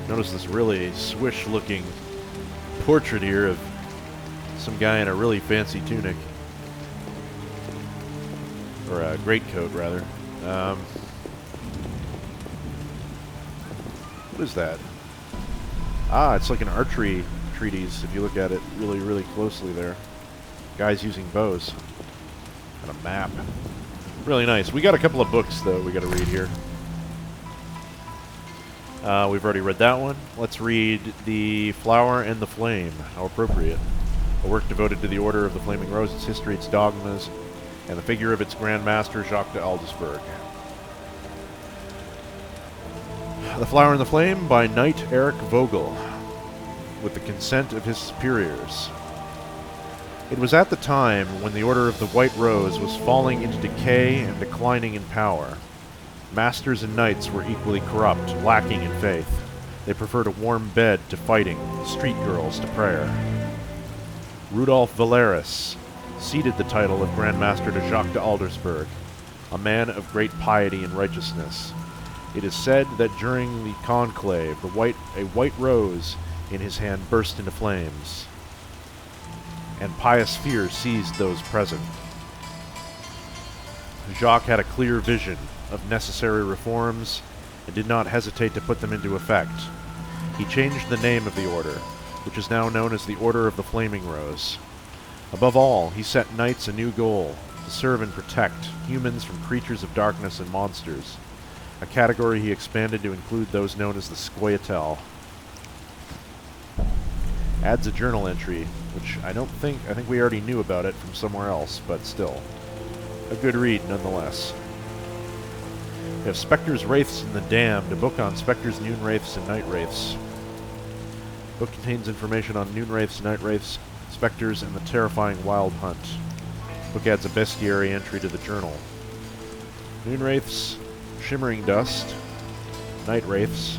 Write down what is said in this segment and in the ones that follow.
Notice this really swish-looking portrait here of some guy in a really fancy tunic. Or a greatcoat, rather. What is that? Ah, it's like an archery treatise if you look at it really, really closely there. Guys using bows. And a map. Really nice. We got a couple of books, though, we got to read here. We've already read that one. Let's read The Flower and the Flame. How appropriate. A work devoted to the Order of the Flaming Rose, its history, its dogmas, and the figure of its Grand Master, Jacques de Aldesberg. The Flower and the Flame by Knight Eric Vogel, with the consent of his superiors. It was at the time when the Order of the White Rose was falling into decay and declining in power. Masters and knights were equally corrupt, lacking in faith. They preferred a warm bed to fighting, street girls to prayer. Rudolf Valeris ceded the title of Grand Master to Jacques de Aldersberg, a man of great piety and righteousness. It is said that during the conclave, a white rose in his hand burst into flames, and pious fear seized those present. Jacques had a clear vision of necessary reforms and did not hesitate to put them into effect. He changed the name of the order, which is now known as the Order of the Flaming Rose. Above all, he set knights a new goal, to serve and protect humans from creatures of darkness and monsters, a category he expanded to include those known as the Scoia'tael. Adds a journal entry, which I think we already knew about it from somewhere else, but still. A good read, nonetheless. We have Spectres, Wraiths, and the Damned, a book on Spectres, Noon Wraiths, and Night Wraiths. The book contains information on Noon Wraiths, Night Wraiths, Spectres, and the terrifying Wild Hunt. The book adds a bestiary entry to the journal. Noon Wraiths, Shimmering Dust, Night Wraiths,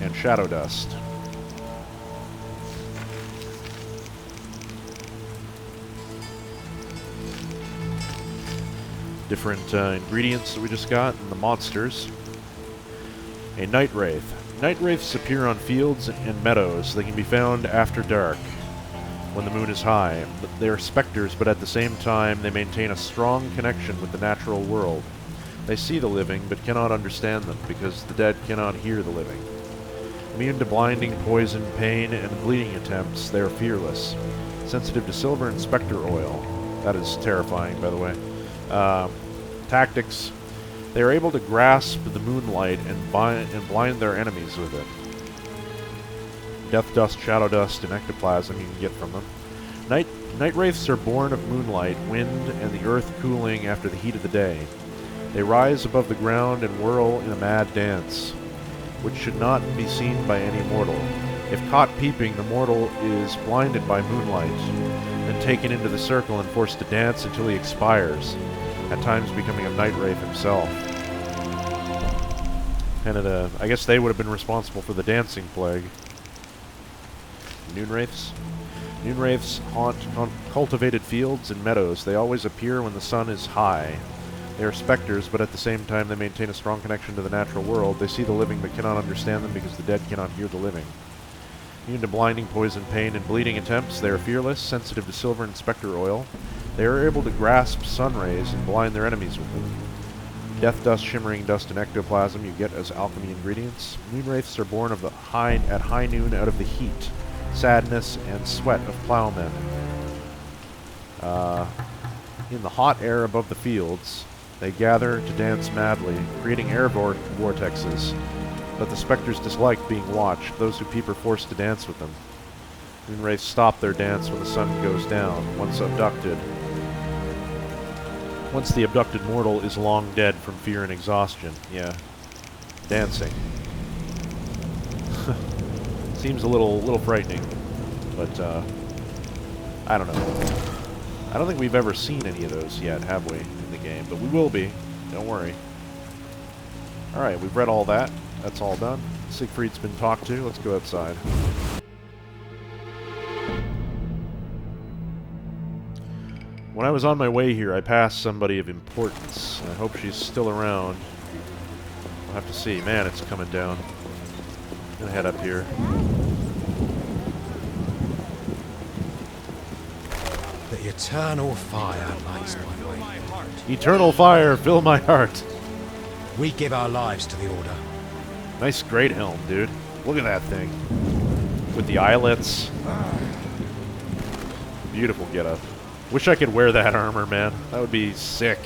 and Shadow Dust. Different ingredients that we just got, and the monsters. A Night Wraith. Night Wraiths appear on fields and meadows. They can be found after dark, when the moon is high. They are specters, but at the same time they maintain a strong connection with the natural world. They see the living, but cannot understand them, because the dead cannot hear the living. Immune to blinding, poison, pain, and bleeding attempts, they are fearless. Sensitive to silver and specter oil. That is terrifying, by the way. Tactics. They are able to grasp the moonlight and blind their enemies with it. Death dust, shadow dust, and ectoplasm you can get from them. Night wraiths are born of moonlight, wind, and the earth cooling after the heat of the day. They rise above the ground and whirl in a mad dance, which should not be seen by any mortal. If caught peeping, the mortal is blinded by moonlight, then taken into the circle and forced to dance until he expires, at times becoming a night wraith himself. And I guess they would have been responsible for the dancing plague. Noon Wraiths. Noon Wraiths haunt cultivated fields and meadows. They always appear when the sun is high. They are specters, but at the same time they maintain a strong connection to the natural world. They see the living but cannot understand them because the dead cannot hear the living. Immune to blinding, poison, pain, and bleeding attempts, they are fearless, sensitive to silver and specter oil. They are able to grasp sun rays and blind their enemies with them. Death dust, shimmering dust, and ectoplasm you get as alchemy ingredients. Noon Wraiths are born at high noon out of the heat, sadness, and sweat of plowmen. In the hot air above the fields, they gather to dance madly, creating air vortexes. But the specters dislike being watched. Those who peep are forced to dance with them. Noon Wraiths stop their dance when the sun goes down. Once the abducted mortal is long dead from fear and exhaustion. Yeah. Dancing. Seems a little frightening. But, I don't know. I don't think we've ever seen any of those yet, have we, in the game? But we will be. Don't worry. Alright, we've read all that. That's all done. Siegfried's been talked to. Let's go outside. When I was on my way here, I passed somebody of importance. I hope she's still around. We'll have to see. Man, it's coming down. gonna head up here. The eternal fire lights my way. Eternal fire, fill my heart. We give our lives to the Order. Nice great helm, dude. Look at that thing. With the eyelets. Beautiful getup. Wish I could wear that armor, man. That would be sick.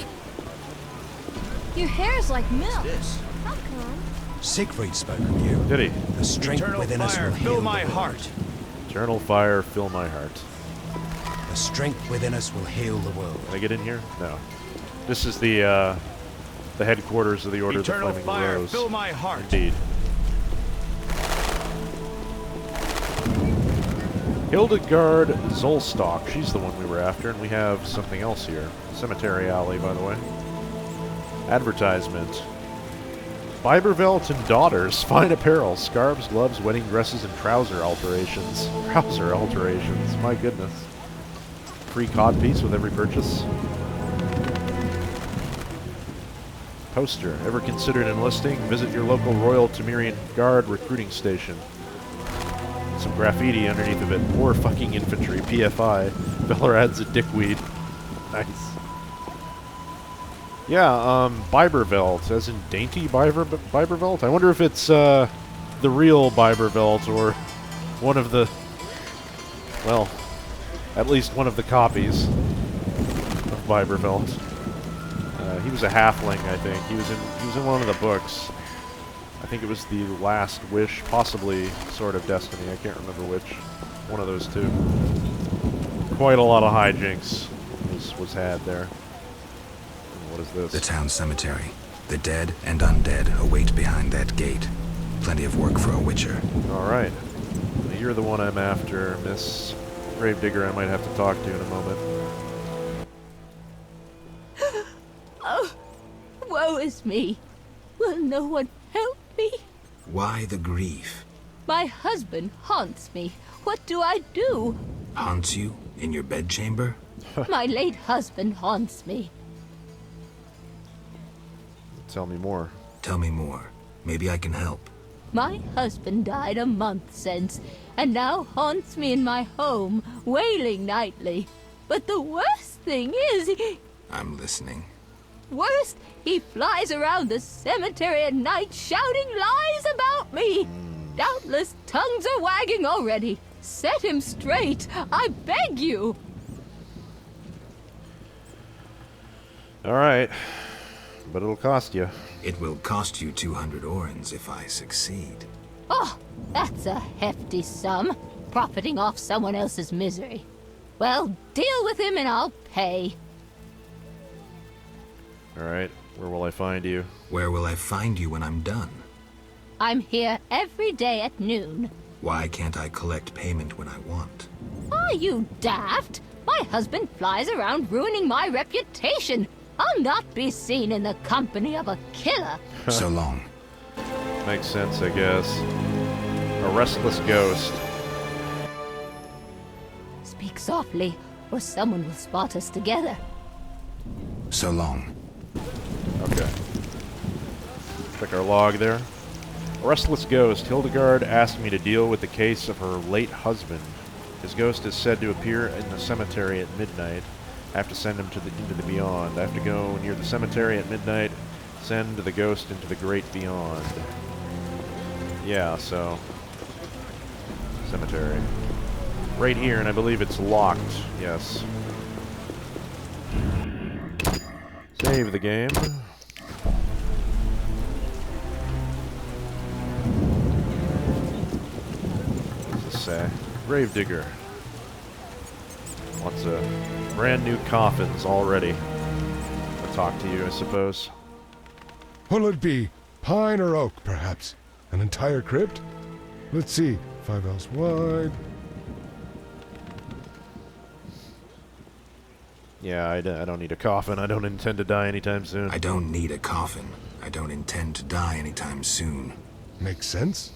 Your hair's like milk. This. How come? Siegfried spoke of you. Did he? The strength within us will heal my heart. Eternal fire, fill my heart. The strength within us will heal the world. Can I get in here? No. This is the headquarters of the Order of the Flaming Rose. Fill my heart. Indeed. Hildegard Zolstock. She's the one we were after, and we have something else here. Cemetery Alley, by the way. Advertisement. Bibervelt and Daughters. Fine apparel. Scarves, gloves, wedding dresses, and trouser alterations. Trouser alterations. My goodness. Free cod piece with every purchase. Poster. Ever considered enlisting? Visit your local Royal Temerian Guard recruiting station. Some graffiti underneath of it. Poor fucking infantry. PFI. Bellerad's a dickweed. Nice. Yeah, Bibervelt, as in dainty Bibervelt? I wonder if it's, the real Bibervelt, or one of the, well, at least one of the copies of Bibervelt. He was a halfling, I think. He was in one of the books. I think it was The Last Wish, possibly Sword of Destiny. I can't remember which. One of those two. Quite a lot of hijinks was had there. What is this? The town cemetery. The dead and undead await behind that gate. Plenty of work for a witcher. Alright. You're the one I'm after, Miss Gravedigger. I might have to talk to you in a moment. Oh, woe is me. Will no one help me? Why the grief? My husband haunts me. What do I do? Haunts you? In your bedchamber? My late husband haunts me. Tell me more. Tell me more. Maybe I can help. My husband died a month since, and now haunts me in my home, wailing nightly. But the worst thing is, I'm listening. worst, he flies around the cemetery at night shouting lies about me. Doubtless tongues are wagging already. Set him straight, I beg you. All right. But it'll cost you. It will cost you 200 orens if I succeed. Oh, that's a hefty sum, profiting off someone else's misery. Well, deal with him and I'll pay. All right. Where will I find you? Where will I find you when I'm done? I'm here every day at noon. Why can't I collect payment when I want? Are you daft? My husband flies around ruining my reputation. I'll not be seen in the company of a killer. So long. Makes sense, I guess. A restless ghost. Speak softly, or someone will spot us together. So long. Okay. Check our log there. A restless ghost. Hildegard asked me to deal with the case of her late husband. His ghost is said to appear in the cemetery at midnight. I have to send him into the beyond. I have to go near the cemetery at midnight, send the ghost into the great beyond. Yeah, so... cemetery. Right here, and I believe it's locked. Yes. Save the game. What does this say? Gravedigger. Lots of brand new coffins already. I'll talk to you, I suppose. What'll it be? Pine or oak, perhaps? An entire crypt? Let's see. 5 ells wide. Yeah, I don't need a coffin. I don't intend to die anytime soon. I don't need a coffin. I don't intend to die anytime soon. Makes sense.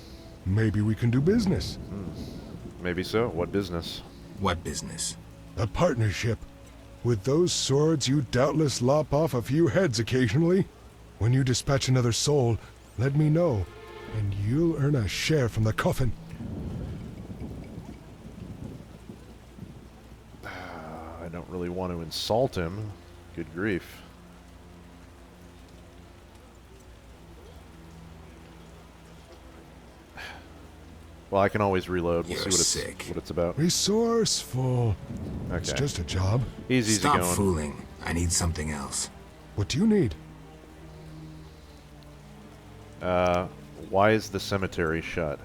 Maybe we can do business. Maybe so. What business? What business? A partnership. With those swords, you doubtless lop off a few heads occasionally. When you dispatch another soul, let me know. and you'll earn a share from the coffin. I don't really want to insult him. Good grief. Well, I can always reload. We'll You're see what it's about. Resourceful. Okay. It's just a job. Easy Stop going. fooling. I need something else. What do you need? Why is the cemetery shut?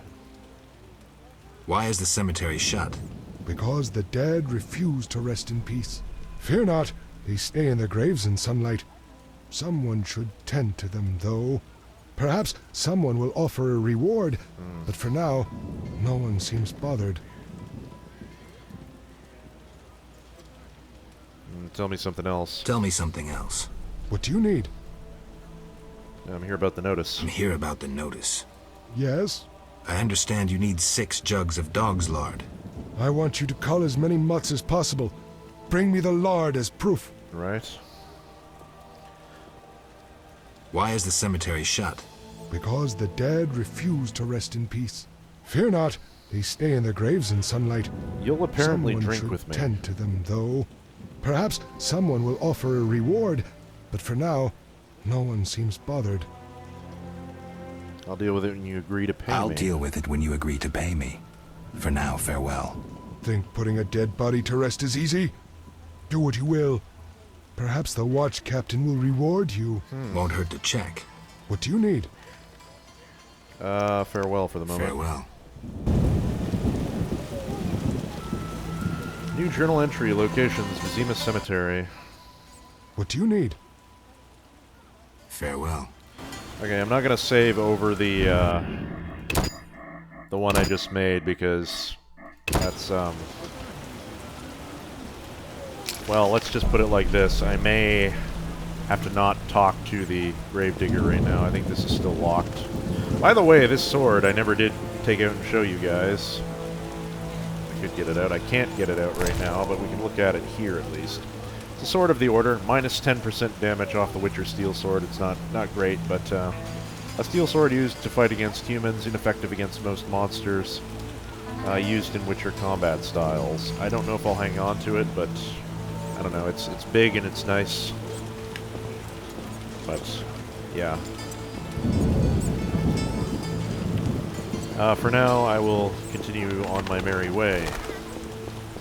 Why is the cemetery shut? Because the dead refuse to rest in peace. Fear not, they stay in their graves in sunlight. Someone should tend to them, though. Perhaps someone will offer a reward, but for now, no one seems bothered. Tell me something else. Tell me something else. What do you need? I'm here about the notice. I'm here about the notice. Yes? I understand you need 6 jugs of dog's lard. I want you to cull as many mutts as possible. Bring me the lard as proof. Right. Why is the cemetery shut? Because the dead refuse to rest in peace. Fear not, they stay in their graves in sunlight. You'll apparently Someone drink should with me. tend to them, though. Perhaps someone will offer a reward, but for now, no one seems bothered. I'll deal with it when you agree to pay I'll me. deal with it when you agree to pay me. For now, farewell. Think putting a dead body to rest is easy? Do what you will. Perhaps the watch captain will reward you. Won't hurt to check. What do you need? Farewell for the moment. Farewell. New journal entry locations, Viziman Cemetery. What do you need? Farewell. Okay, I'm not gonna save over the one I just made because that's well, let's just put it like this. I may have to not talk to the gravedigger right now. I think this is still locked. By the way, this sword I never did take out and show you guys. I could get it out. I can't get it out right now, but we can look at it here at least. It's a Sword of the Order, minus 10% damage off the Witcher Steel Sword. It's not great, but a steel sword used to fight against humans, ineffective against most monsters, used in Witcher combat styles. I don't know if I'll hang on to it, but I don't know. It's big and it's nice, but yeah. For now, I will continue on my merry way.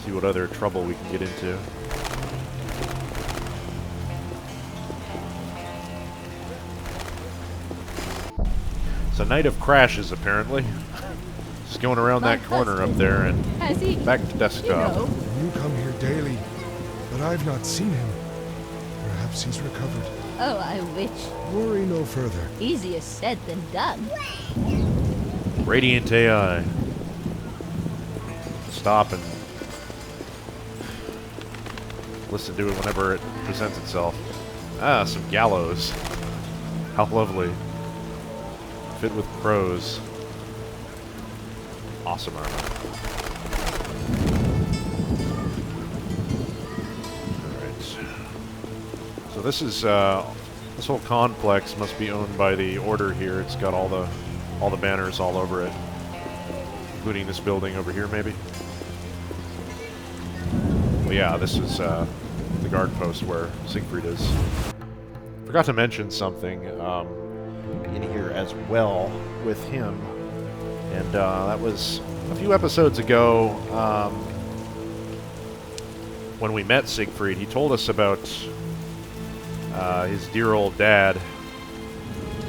See what other trouble we can get into. It's a night of crashes, apparently. Just going around My that corner up husband, there and has he, back to desktop. you know, You come here daily, but I've not seen him. Perhaps he's recovered. oh, I wish. Worry no further. Easier said than done. Radiant AI. Stop and listen to it whenever it presents itself. Ah, some gallows. How lovely. Fit with crows. Awesome armor. Alright. So this is, this whole complex must be owned by the Order here. It's got all the banners all over it. Including this building over here, maybe? Well, yeah, this is, the guard post where Siegfried is. Forgot to mention something, in here as well with him. And that was a few episodes ago when we met Siegfried. He told us about his dear old dad,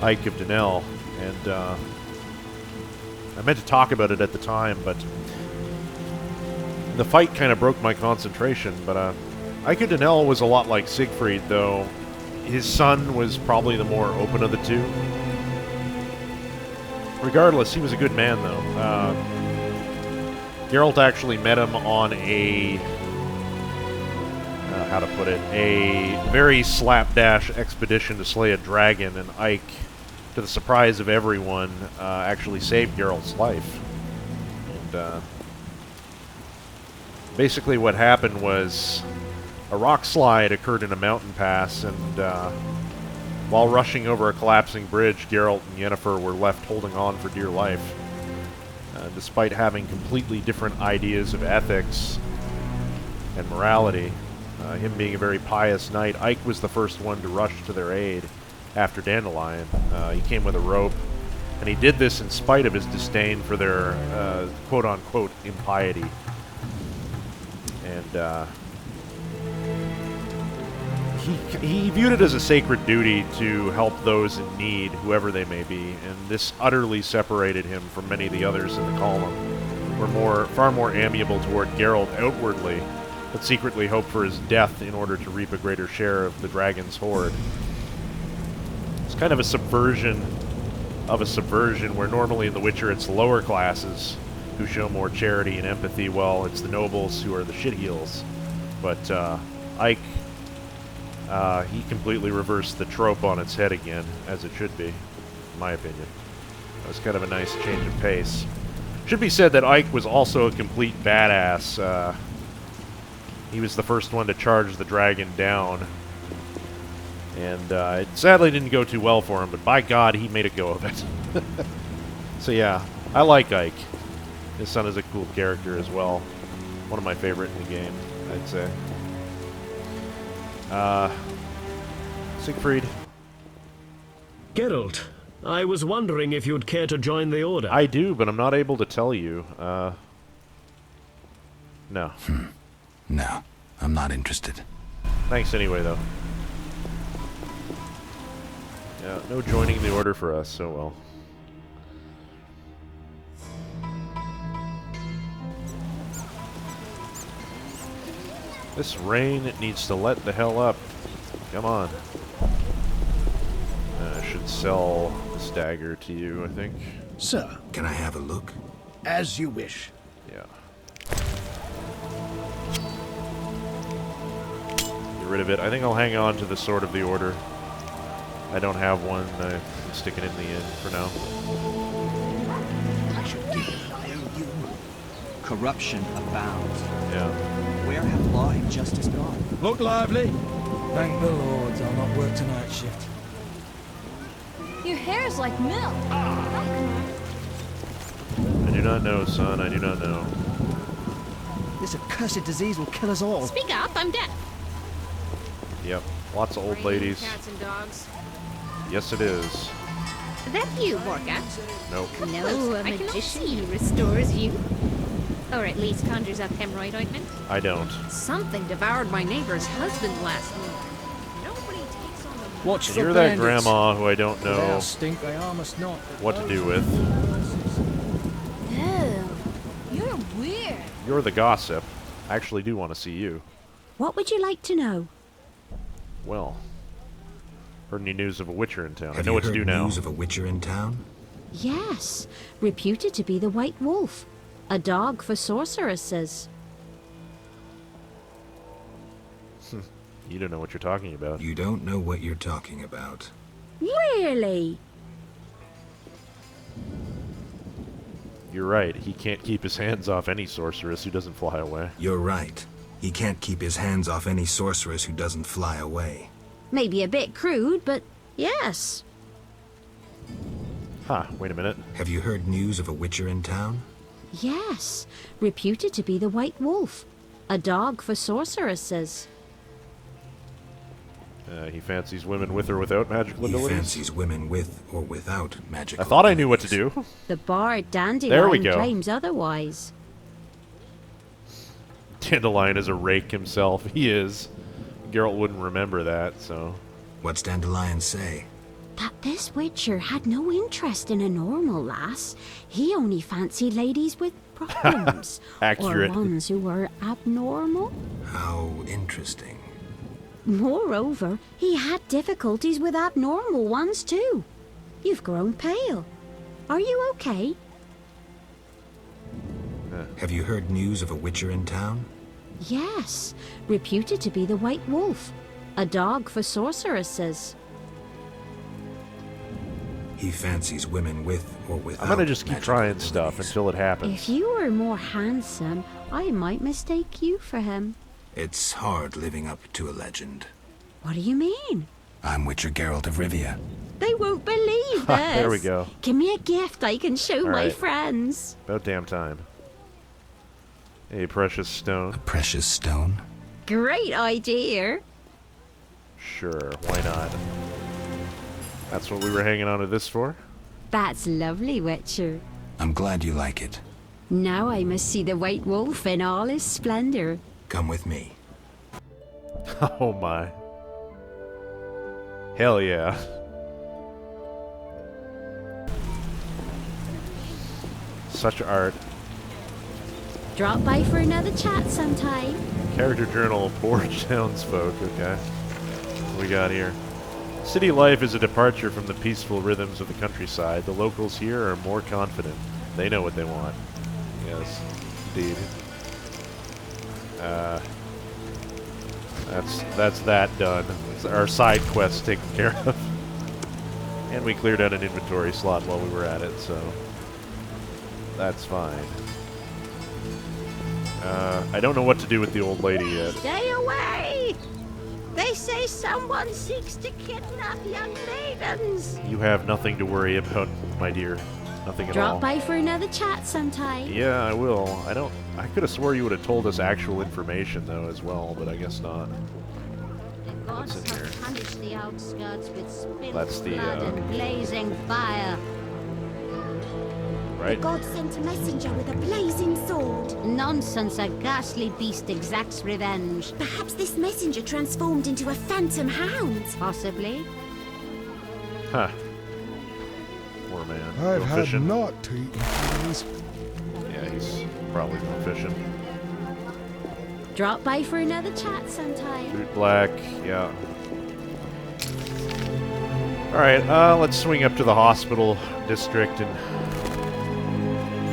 Eyck of Denesle, and I meant to talk about it at the time, but the fight kind of broke my concentration. But Eyck of Denesle was a lot like Siegfried, though his son was probably the more open of the two. Regardless, he was a good man, though. Geralt actually met him on a, how to put it, a very slapdash expedition to slay a dragon, and Eyck, to the surprise of everyone, actually saved Geralt's life. And basically what happened was a rock slide occurred in a mountain pass, and While rushing over a collapsing bridge, Geralt and Yennefer were left holding on for dear life. Despite having completely different ideas of ethics and morality, him being a very pious knight, Eyck was the first one to rush to their aid after Dandelion. He came with a rope, and he did this in spite of his disdain for their quote-unquote impiety. And he viewed it as a sacred duty to help those in need, whoever they may be, and this utterly separated him from many of the others in the column, who were far more amiable toward Geralt outwardly, but secretly hoped for his death in order to reap a greater share of the dragon's hoard. It's kind of a subversion where normally in The Witcher it's the lower classes who show more charity and empathy, while it's the nobles who are the shitheels. But Eyck, he completely reversed the trope on its head again, as it should be, in my opinion. That was kind of a nice change of pace. Should be said that Eyck was also a complete badass. He was the first one to charge the dragon down. And it sadly didn't go too well for him, but by God, he made a go of it. So yeah, I like Eyck. His son is a cool character as well. One of my favorite in the game, I'd say. Siegfried. Geralt, I was wondering if you'd care to join the Order. I do, but I'm not able to tell you. No. No, I'm not interested. Thanks anyway, though. Yeah, no joining the Order for us, so well. This rain needs to let the hell up. Come on. I should sell this dagger to you, I think. Sir, Can I have a look? as you wish. Yeah. Get rid of it. I think I'll hang on to the Sword of the Order. I don't have one. I'm sticking it in the inn for now. I should give you what I owe you. Corruption abounds. Yeah. Where have law and justice gone? Look lively. Thank the Lord I'll not work tonight shift. Your hair's like milk. I do not know, son. I do not know. This accursed disease will kill us all. Speak up, I'm deaf. Yep. Lots of old ladies. Cats and dogs. Yes, it is. That you, Morga? Nope. No, a magician who restores you. Or at least conjures up hemorrhoid ointment. I don't. Something devoured my neighbor's husband last night. Nobody takes on the... Watch the You're that bandits. grandma who I don't know Thou stink they are must not. what to do with. Ew, you're weird. You're the gossip. I actually do want to see you. What would you like to know? Well, heard any news of a Witcher in town? Have I know you what to heard do now. news of a Witcher in town? Yes, reputed to be the White Wolf, a dog for sorceresses. You don't know what you're talking about. You don't know what you're talking about. Really? You're right. He can't keep his hands off any sorceress who doesn't fly away. You're right. He can't keep his hands off any sorceress who doesn't fly away. Maybe a bit crude, but yes. Huh, wait a minute. Have you heard news of a Witcher in town? Yes, reputed to be the White Wolf, a dog for sorceresses. He fancies women with or without magical He abilities? fancies women with or without magical I thought I knew what to do. The bard There we Dandelion go. claims otherwise. Dandelion is a rake himself. He is. Geralt wouldn't remember that, so... What's Dandelion say? That this Witcher had no interest in a normal lass. He only fancied ladies with problems. Accurate. Or ones who were abnormal. How interesting. Moreover, he had difficulties with abnormal ones too. You've grown pale. Are you okay? Have you heard news of a Witcher in town? Yes, reputed to be the White Wolf, a dog for sorceresses. He fancies women with or without I'm gonna just keep magical trying stuff abilities. until it happens. If you were more handsome, I might mistake you for him. It's hard living up to a legend. What do you mean? I'm Witcher Geralt of Rivia. They won't believe this. There we go. Give me a gift I can show my right. friends. About damn time. A precious stone. A precious stone? Great idea. Sure, why not? That's what we were hanging on to this for. That's lovely, Witcher. I'm glad you like it. Now I must see the White Wolf in all his splendor. Come with me. Oh my. Hell yeah. Such art. Drop by for another chat sometime. Character journal of poor townsfolk. Okay. What we got here? City life is a departure from the peaceful rhythms of the countryside. The locals here are more confident. They know what they want. Yes, indeed. That's that done. It's our side quest taken care of. And we cleared out an inventory slot while we were at it, so that's fine. I don't know what to do with the old lady yet. Stay away! They say someone seeks to kidnap young maidens. You have nothing to worry about, my dear. Nothing at all. Drop by for another chat sometime. Yeah, I will. I could have swore you would have told us actual information, though, as well, but I guess not. The What's gods in here? have punished the outskirts with spilled That's the, blood and blazing fire. Right? God sent a messenger with a blazing sword. Nonsense, a ghastly beast exacts revenge. Perhaps this messenger transformed into a phantom hound. Possibly. Huh. Poor man. I've Go had fishing. naught to eat in days. Yeah, he's probably gone fishing. Drop by for another chat sometime. Boot black, yeah. Alright, let's swing up to the hospital district and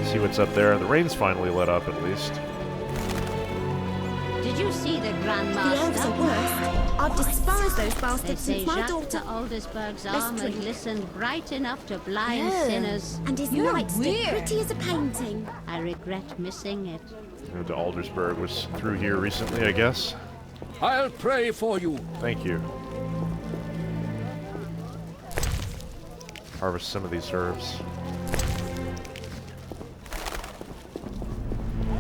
see what's up there. The rain's finally let up, at least. Did you see the Grandmaster? The elves are worse. I've despised those They bastards say since my Jacques daughter. de Aldersberg's Let's armor drink. glistened bright enough to blind Yeah. sinners. And his You're nightstick weird. pretty as a painting. I regret missing it. To Aldersburg was through here recently, I guess. I'll pray for you. Thank you. Harvest some of these herbs.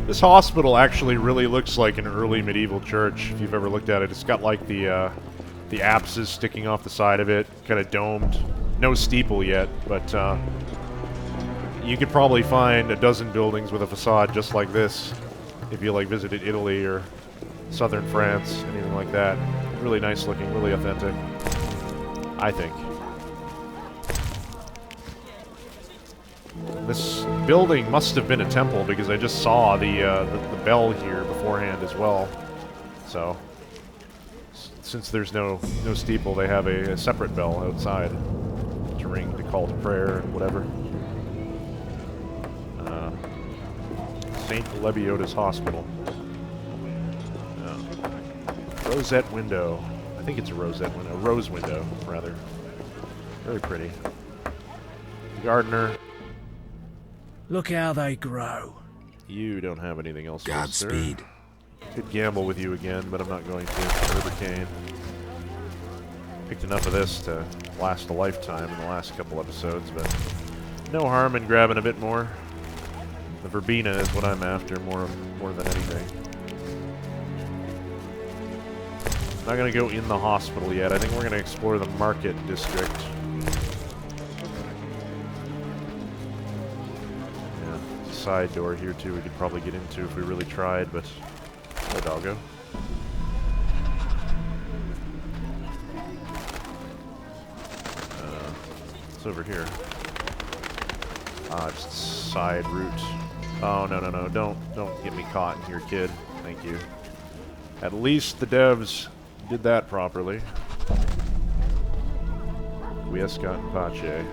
This hospital actually really looks like an early medieval church, if you've ever looked at it. It's got like the apses sticking off the side of it, kind of domed. No steeple yet, but you could probably find a dozen buildings with a facade just like this if you like visited Italy or southern France, anything like that. Really nice looking, really authentic, I think. This building must have been a temple because I just saw the bell here beforehand as well. So, since there's no steeple, they have a separate bell outside to ring to call to prayer and whatever. St. Lebioda's Hospital. Rosette window. I think it's a rosette window. Rose window, rather. Very pretty. Gardener. Look how they grow. You don't have anything else for us, sir. Godspeed. Could gamble with you again, but I'm not going to. Hurricane. Picked enough of this to last a lifetime in the last couple episodes, but no harm in grabbing a bit more. The verbena is what I'm after more than anything. Not going to go in the hospital yet. I think we're going to explore the market district. Yeah, there's a side door here too we could probably get into if we really tried, but where'd doggo? It's over here. Ah, just side route. Oh, no, no, no. Don't get me caught in here, kid. Thank you. At least the devs did that properly. Escott and Pache.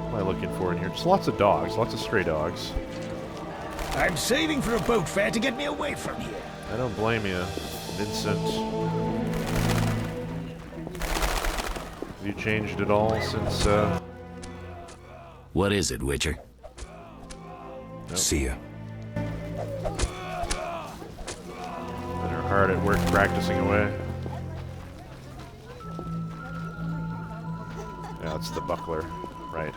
What am I looking for in here? Just lots of dogs. Lots of stray dogs. I'm saving for a boat fare to get me away from here. I don't blame you, Vincent. Have you changed at all since, What is it, Witcher? Nope. See ya. hard at work practicing away. Yeah, it's the buckler. Right.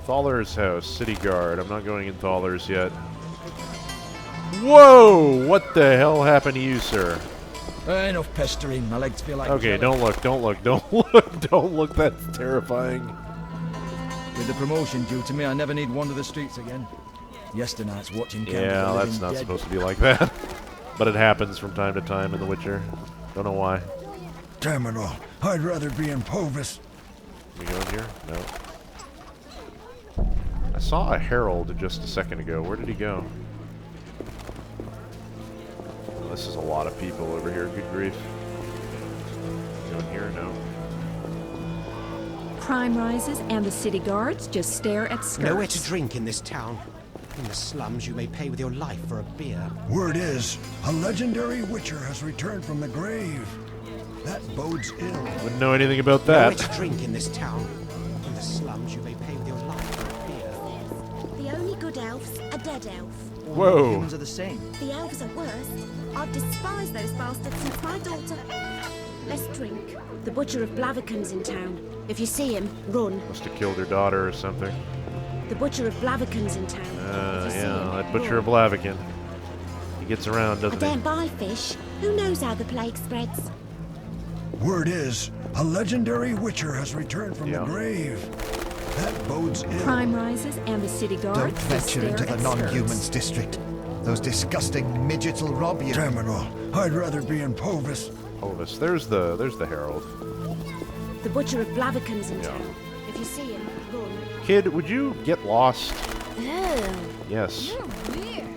Thaller's house, city guard. I'm not going in Thaller's yet. Whoa! What the hell happened to you, sir? Enough pestering. My legs feel like Okay, jelly. don't look, don't look, don't look, don't look. That's terrifying. With the promotion due to me, I never need wander the streets again. Yesternight's watching count of Yeah, the that's living not dead. supposed to be like that. But it happens from time to time in The Witcher. Don't know why. Terminal. I'd rather be in Povis. Can we go in here? No. I saw a herald just a second ago. Where did he go? Oh, this is a lot of people over here. Good grief. Go in here? No. Crime rises and the city guards just stare at skirts. Nowhere to drink in this town. In the slums, you may pay with your life for a beer. Word is, a legendary witcher has returned from the grave. That bodes ill. Wouldn't know anything about Nowhere that. to drink in this town. In the slums, you may pay with your life for a beer. The only good elves are dead elf. Whoa. Humans are the same. The elves are worse. I've despised those bastards since my daughter. Let's drink. The butcher of Blaviken's in town. If you see him, run. Must have killed her daughter or something. The butcher of Blaviken's in town. If you see Yeah, him, that butcher run. of Blaviken. He gets around, I doesn't he? don't buy fish. Who knows how the plague spreads? Word is, a legendary witcher has returned from the grave. That bodes ill. Crime rises and the city guards Don't just venture stare into the at non-humans skirts. district. Those disgusting midgets will rob you. Terminal. I'd rather be in Povis. Povis. There's the herald. The butcher of Blaviken's in Yeah. town. If you see him, run. Kid, would you get lost? Oh, Yes. you're weird.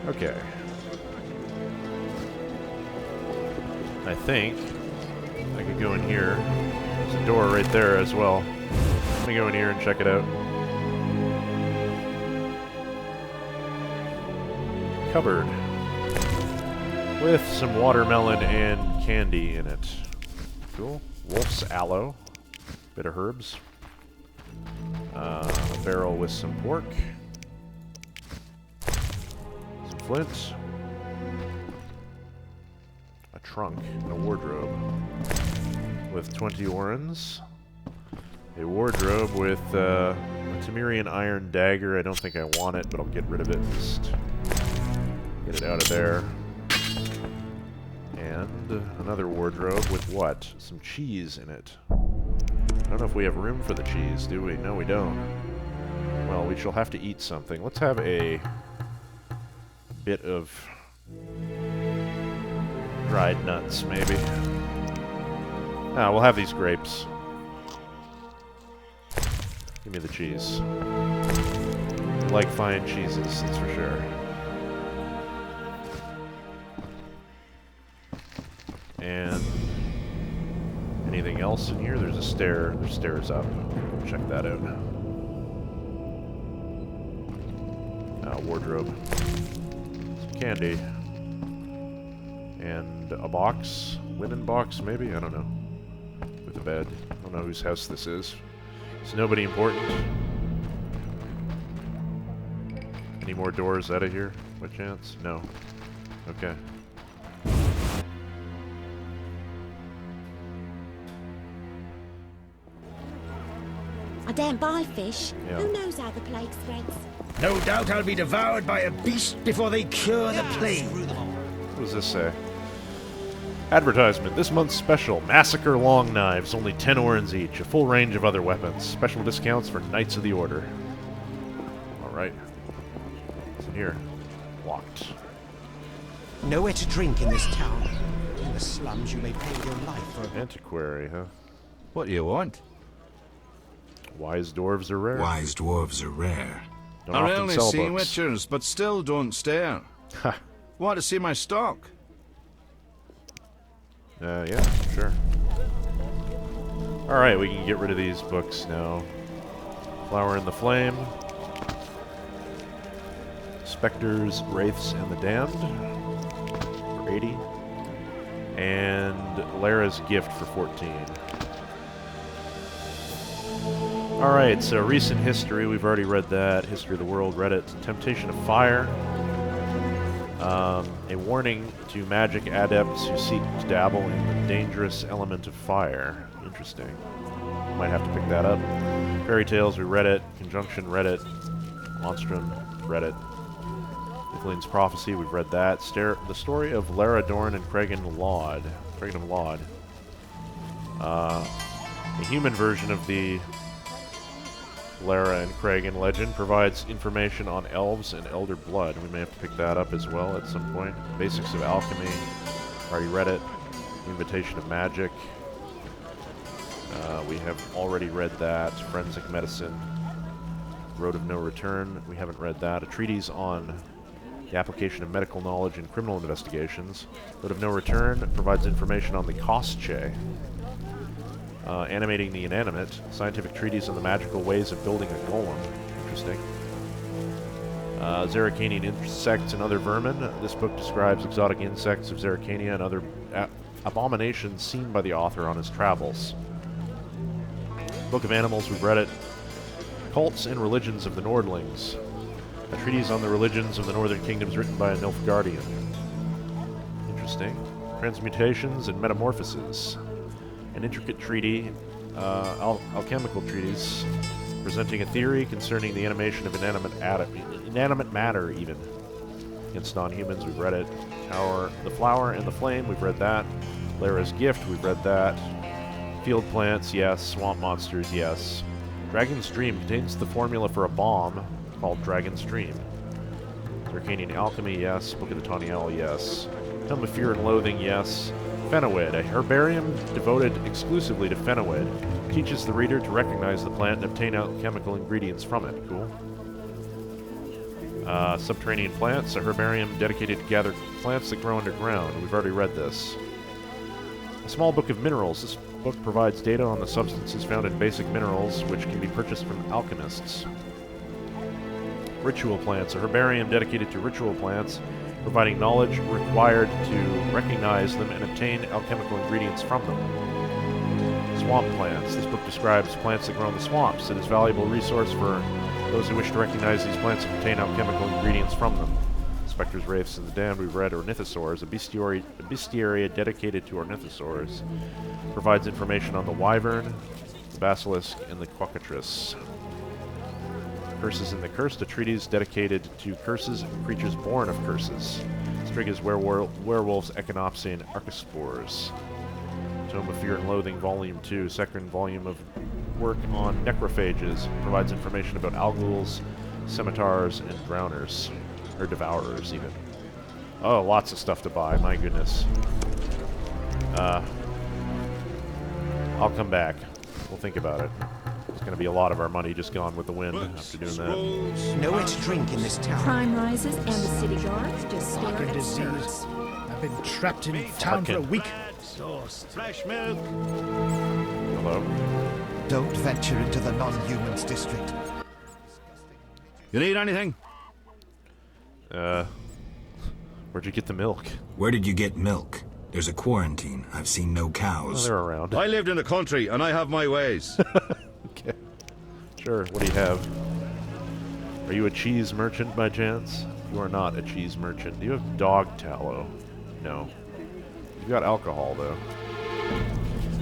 Okay. I think I could go in here. There's a door right there as well. Let me go in here and check it out. Cupboard. With some watermelon and candy in it. Cool. Wolf's aloe. Bit of herbs. A barrel with some pork. Some flint. A trunk and a wardrobe. With 20 orens. A wardrobe with a Temerian iron dagger. I don't think I want it, but I'll get rid of it. Just get it out of there. And another wardrobe with what? Some cheese in it. I don't know if we have room for the cheese, do we? No, we don't. Well, we shall have to eat something. Let's have a bit of dried nuts, maybe. Ah, we'll have these grapes. Give me the cheese. I like fine cheeses, that's for sure. And anything else in here? There's a stair. There's stairs up. Check that out. Wardrobe. Some candy. And a box. Linen box, maybe? I don't know. With a bed. I don't know whose house this is. It's nobody important. Any more doors out of here, by chance? No. Okay. I don't buy fish. Yeah. Who knows how the plague spreads? No doubt I'll be devoured by a beast before they cure the plague. What does this say? Advertisement. This month's special. Massacre long knives. Only 10 orens each. A full range of other weapons. Special discounts for Knights of the Order. Alright. What's in here? Locked. Nowhere to drink in this town. In the slums, you may pay with your life for a Antiquary, huh? What do you want? Wise dwarves are rare. Wise dwarves are rare. Don't I often rarely sell see books. witchers, but still don't stare. Ha. Want to see my stock? Yeah, sure. Alright, we can get rid of these books now. Flower in the Flame. Spectres, Wraiths, and the Damned. For 80. And Lara's Gift for 14. Alright, so recent history, we've already read that. History of the world, read it. Temptation of fire. A warning to magic adepts who seek to dabble in the dangerous element of fire. Interesting. Might have to pick that up. Fairy tales, we read it. Conjunction, read it. Monstrum, read it. Ithlin's Prophecy, we've read that. The story of Lara Dorn and Cregan Laud. A human version of the Lara and Cregan legend provides information on elves and elder blood. We may have to pick that up as well at some point. Basics of Alchemy, already read it. Invitation of Magic, we have already read that. Forensic Medicine, Road of No Return, we haven't read that. A treatise on the application of medical knowledge in criminal investigations. Road of No Return provides information on the Kostche, animating the inanimate. Scientific treatise on the magical ways of building a golem. Interesting. Zerrikanian insects and other vermin. This book describes exotic insects of Zerrikania and other abominations seen by the author on his travels. Book of Animals, we've read it. Cults and Religions of the Nordlings. A treatise on the religions of the Northern Kingdoms written by a Nilfgaardian. Interesting. Transmutations and Metamorphoses. An intricate treaty, alchemical treatise, presenting a theory concerning the animation of inanimate matter, even. Against non-humans, we've read it. The Flower and the Flame, we've read that. Lara's Gift, we've read that. Field Plants, yes. Swamp Monsters, yes. Dragon's Dream contains the formula for a bomb called Dragon's Dream. Zerrikanian Alchemy, yes. Book of the Taniel, yes. Tome of Fear and Loathing, yes. Fenowid, a herbarium devoted exclusively to Fenowid, teaches the reader to recognize the plant and obtain alchemical ingredients from it. Cool. Subterranean Plants, a herbarium dedicated to gather plants that grow underground. We've already read this. A small book of minerals. This book provides data on the substances found in basic minerals, which can be purchased from alchemists. Ritual Plants, a herbarium dedicated to ritual plants, providing knowledge required to recognize them and obtain alchemical ingredients from them. Swamp Plants. This book describes plants that grow in the swamps. It is a valuable resource for those who wish to recognize these plants and obtain alchemical ingredients from them. Spectres, Wraiths, and the Damned, we've read. Ornithosaurs, a bestiaria dedicated to ornithosaurs, provides information on the Wyvern, the Basilisk, and the Quackatrice. Curses and the Cursed, a treatise dedicated to curses and creatures born of curses. Striga's Werewolves, Echinopsis, and Archospores. Tome of Fear and Loathing, Volume 2, second volume of work on necrophages. Provides information about alguls, scimitars, and drowners. Or devourers, even. Oh, lots of stuff to buy, my goodness. I'll come back. We'll think about it. It's going to be a lot of our money just gone with the wind after doing that. Nowhere to drink in this town. Crime rises and the city guards just stare at disease. I've been trapped in town for a week. Fresh milk. Hello? Don't venture into the non-humans district. You need anything? Where'd you get the milk? Where did you get milk? There's a quarantine. I've seen no cows. Oh, they're around. I lived in the country, and I have my ways. Okay. Sure, what do you have? Are you a cheese merchant by chance? You are not a cheese merchant. Do you have dog tallow? No. You've got alcohol, though.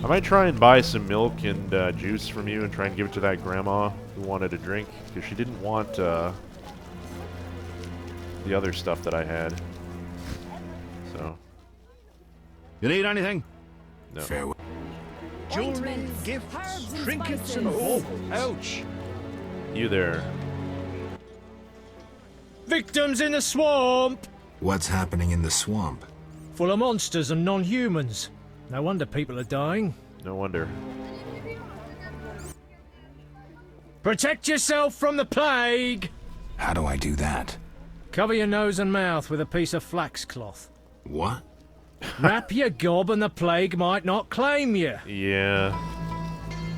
I might try and buy some milk and juice from you and try and give it to that grandma who wanted a drink, because she didn't want the other stuff that I had. So. You need anything? No. Farewell. Jewelry, gifts, trinkets, and oh, ouch! You there. Victims in the swamp! What's happening in the swamp? Full of monsters and non-humans. No wonder people are dying. No wonder. Protect yourself from the plague! How do I do that? Cover your nose and mouth with a piece of flax cloth. What? Wrap your gob and the plague might not claim you. Yeah.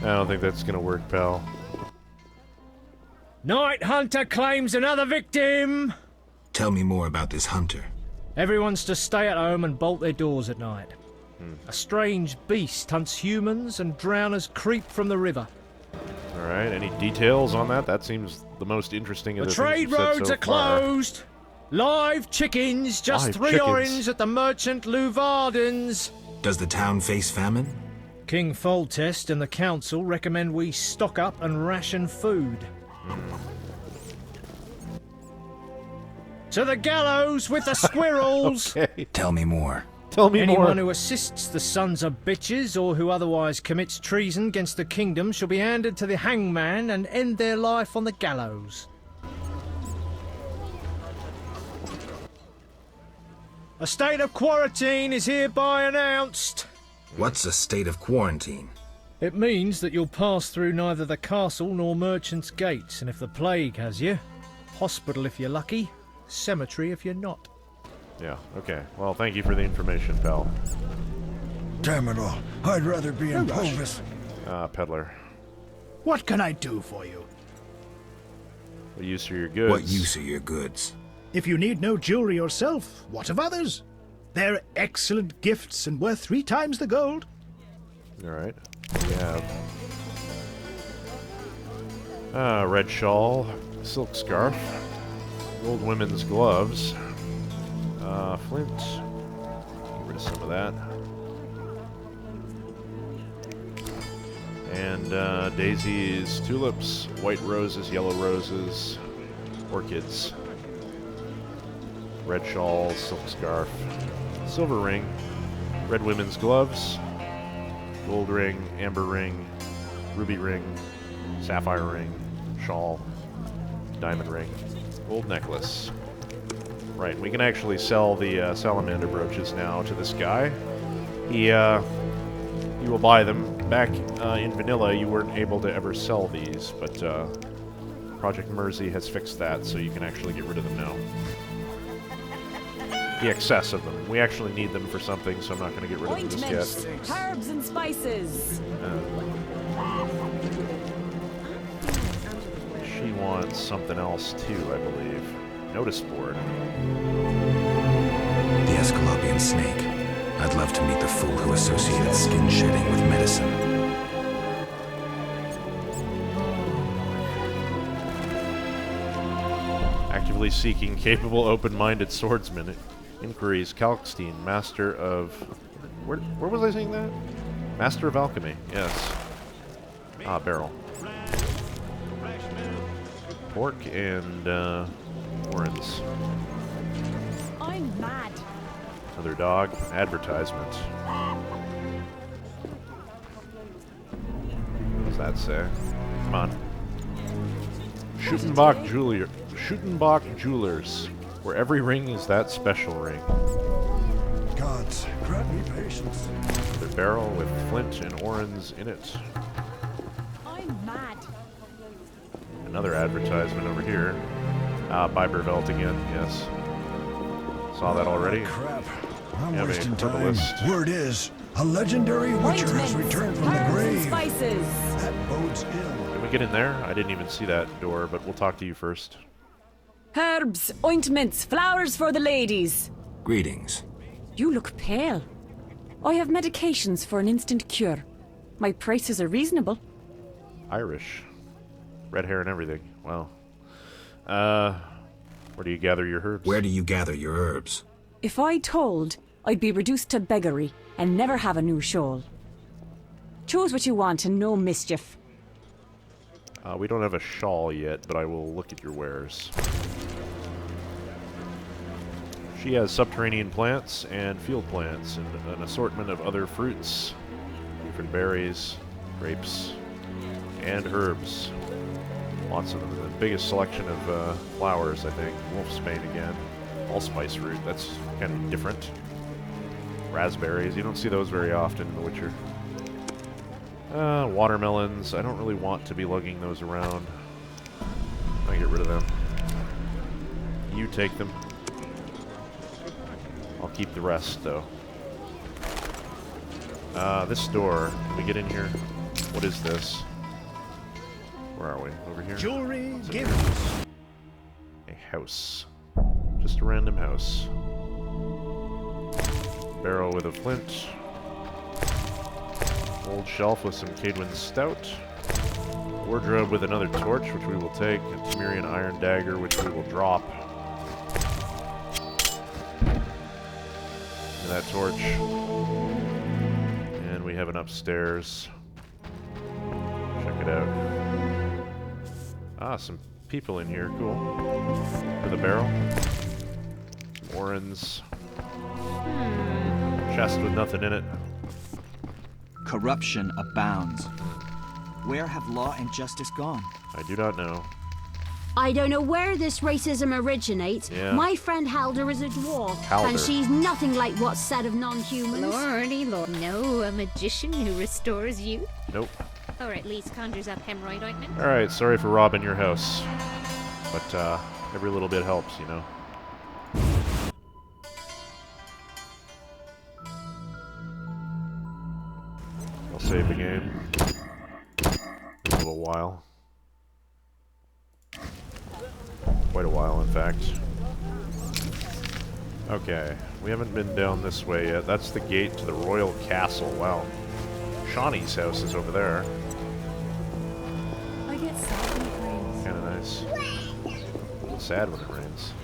I don't think that's gonna work, pal. Night Hunter claims another victim! Tell me more about this hunter. Everyone's to stay at home and bolt their doors at night. A strange beast hunts humans and drowners creep from the river. Alright, any details on that? That seems the most interesting of The the things trade you've said roads so are far. closed. Live chickens, just Live 3 chickens. orange at the merchant Luvardens. Does the town face famine? King Foltest and the council recommend we stock up and ration food. To the gallows with the squirrels! Okay. Tell me more. Tell me Anyone more. who assists the sons of bitches or who otherwise commits treason against the kingdom shall be handed to the hangman and end their life on the gallows. A state of quarantine is hereby announced. What's a state of quarantine? It means that you'll pass through neither the castle nor merchant's gates, and if the plague has you, hospital if you're lucky, cemetery if you're not. Yeah, okay. Well, thank you for the information, pal. Damn it all. I'd rather be in Povis. Peddler. What can I do for you? What use are your goods? What use are your goods? If you need no jewelry yourself, what of others? They're excellent gifts and worth 3 times the gold. Alright. We have red shawl, silk scarf, gold women's gloves, flint. Get rid of some of that. And daisies, tulips, white roses, yellow roses, orchids. Red shawl, silk scarf, silver ring, red women's gloves, gold ring, amber ring, ruby ring, sapphire ring, shawl, diamond ring, gold necklace. Right, we can actually sell the salamander brooches now to this guy. He will buy them. Back in vanilla, you weren't able to ever sell these, but Project Mersey has fixed that, so you can actually get rid of them now. The excess of them. We actually need them for something, so I'm not going to get rid of them just yet. Herbs and spices. She wants something else too, I believe. Notice board. The Escalopian snake. I'd love to meet the fool who associated skin shedding with medicine. Actively seeking capable, open-minded swordsman. Inquiries. Kalkstein, master of... Where was I saying that? Master of alchemy. Yes. Ah, barrel. Pork and orange. I'm mad. Another dog. Advertisement. What does that say? Come on. Schuttenbach Jewelers, where every ring is that special ring. Gods, grant me patience. Another barrel with flint and orange in it. I'm mad. Another advertisement over here. Bibervelt again, yes. Saw that already. Crap. I'm Yeah, wasting man, time. herbalist. Word is, a legendary witcher has returned from the Herbs and grave. spices. That bodes ill. Can we get in there? I didn't even see that door, but we'll talk to you first. Herbs, ointments, flowers for the ladies. Greetings. You look pale. I have medications for an instant cure. My prices are reasonable. Irish. Red hair and everything. Wow. Where do you gather your herbs? Where do you gather your herbs? If I told, I'd be reduced to beggary and never have a new shawl. Choose what you want and no mischief. We don't have a shawl yet, but I will look at your wares. She has subterranean plants and field plants and an assortment of other fruits, different berries, grapes, and herbs. Lots of them. The biggest selection of flowers, I think. Wolfsbane again. Allspice root. That's kind of different. Raspberries. You don't see those very often in The Witcher. Watermelons. I don't really want to be lugging those around. I get rid of them. You take them. I'll keep the rest, though. This door. Can we get in here? What is this? Where are we? Over here? Jewelry, gifts. A house. Just a random house. Barrel with a flint. Old shelf with some Cadwin Stout. Wardrobe with another torch, which we will take. A Temerian iron dagger, which we will drop. And that torch. And we have an upstairs. Check it out. Ah, some people in here. Cool. With a barrel. Some orens. Chest with nothing in it. Corruption abounds. Where have law and justice gone? I do not know. I don't know where this racism originates. Yeah. My friend Halder is a dwarf, Halder. and she's nothing like what's said of non-humans. Lordy lord. No, a magician who restores youth? Nope. Or at least conjures up hemorrhoid ointment? Alright, sorry for robbing your house. But, every little bit helps, you know. I'll save the game. A little while. Quite a while, in fact. Okay, we haven't been down this way yet. That's the gate to the royal castle. Wow. Shawnee's house is over there. I get sad when it rains. Kinda nice. It's sad when it rains.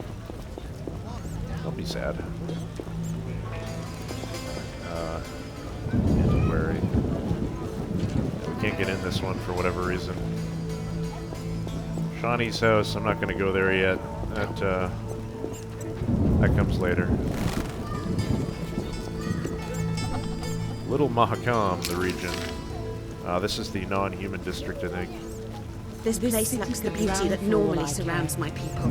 Don't be sad. Antiquary. We can't get in this one for whatever reason. Shawnee's house, I'm not going to go there yet. That comes later. Little Mahakam, the region. This is the non-human district, I think. This place lacks the beauty that normally surrounds my people.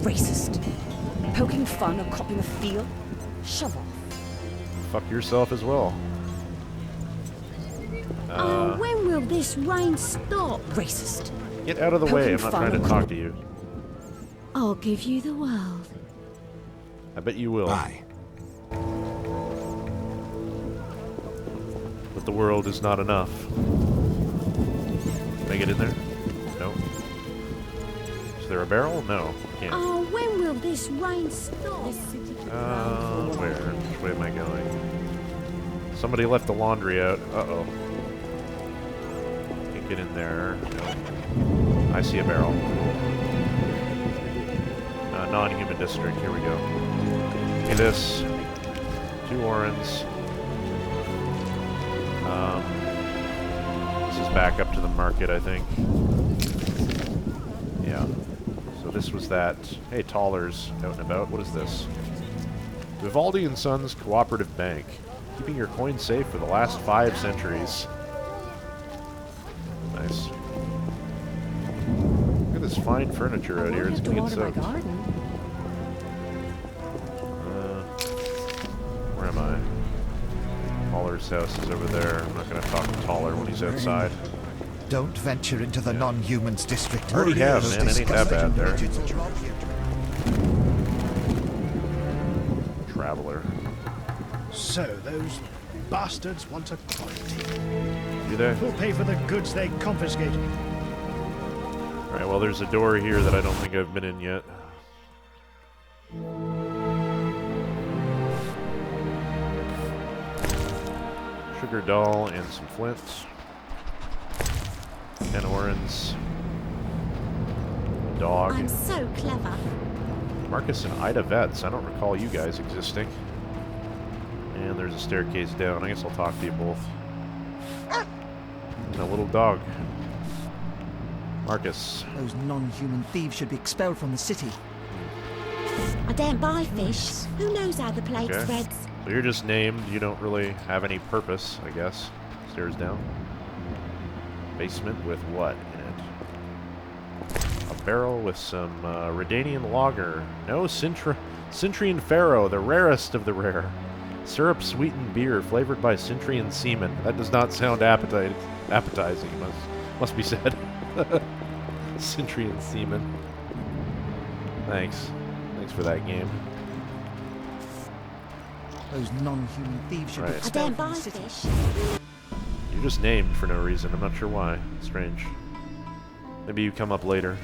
Racist. Poking fun or copying a feel? Shove off. Fuck yourself as well. Oh, when will this rain stop? Racist. Get out of the way, I'm not trying to talk to you. I'll give you the world. I bet you will. Bye. But the world is not enough. Can I get in there? No. Is there a barrel? No. Can't. Oh, when will this rain stop? Where? Which way am I going? Somebody left the laundry out. Uh-oh. Can't get in there. No. I see a barrel. Non-human district. Here we go. Give me this. 2 orens. This is back up to the market, I think. Yeah. So this was that. Hey, Toller's out and about. What is this? Vivaldi & Sons Cooperative Bank. Keeping your coins safe for the last 5 centuries. Nice. Look at this fine furniture out here. It's gonna get soaked. Where am I? Toller's house is over there. I'm not going to talk to Toller when he's outside. Don't venture into the non-humans district. I already have, man. It ain't that bad there. Traveler. So, those bastards want a quarantine. Do they? Who'll pay for the goods they confiscated? Alright, well, there's a door here that I don't think I've been in yet. Sugar doll and some flints. 10 orens. Dog. I'm so clever. Marcus and Ida Vets. I don't recall you guys existing. And there's a staircase down. I guess I'll talk to you both. And a little dog. Marcus. Those non-human thieves should be expelled from the city. I don't buy fish. Who knows how the plague Okay. spreads? So you're just named. You don't really have any purpose, I guess. Stairs down. Basement with what in it? A barrel with some Redanian lager. No, Cintrian Pharaoh, the rarest of the rare. Syrup-sweetened beer flavored by Cintrian semen. That does not sound appetizing, must be said. Cintrian semen. Thanks. Thanks for that game. Those non-human thieves should be Right. I expelled don't from buy the city. fish. You're just named for no reason. I'm not sure why. Strange. Maybe you come up later.